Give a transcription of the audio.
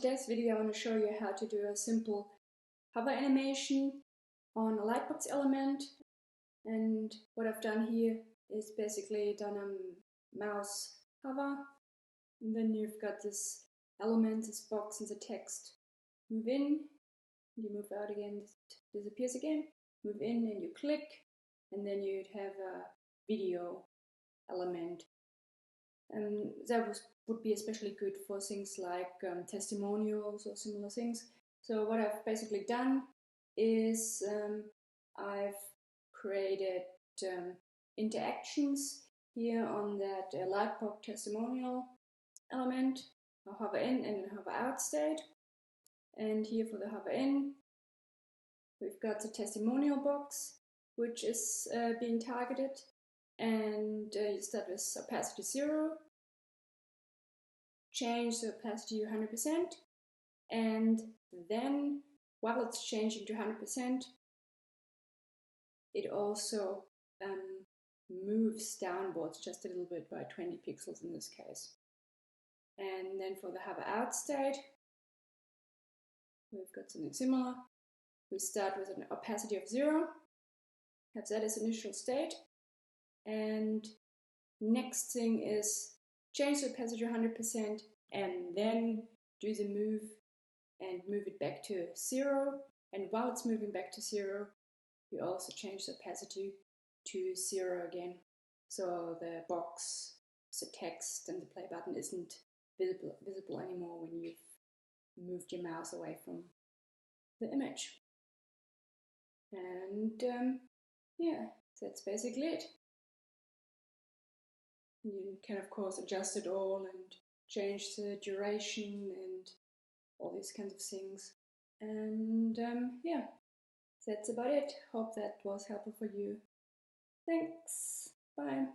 today's video I want to show you how to do a simple hover animation on a lightbox element. And what I've done here is basically done a mouse hover, and then you've got this element, this box, and the text. Move in, you move out again, it disappears again. Move in and you click, and then you'd have a video element. And that would be especially good for things like testimonials or similar things. So what I've basically done is I've created interactions here on that lightbox testimonial element. I'll hover in and then hover out state. And here for the hover in, we've got the testimonial box, which is being targeted. And you start with opacity 0, change the opacity to 100%, and then while it's changing to 100%, it also moves downwards just a little bit by 20 pixels in this case. And then for the hover out state, we've got something similar. We start with an opacity of 0, have that as initial state. And next thing is change the opacity to 100% and then do the move and move it back to 0. And while it's moving back to 0, you also change the opacity to 0 again. So the box, the text, and the play button isn't visible anymore when you've moved your mouse away from the image. And yeah, that's basically it. You can of course adjust it all and change the duration and all these kinds of things. And yeah, that's about it. Hope that was helpful for you. Thanks. Bye.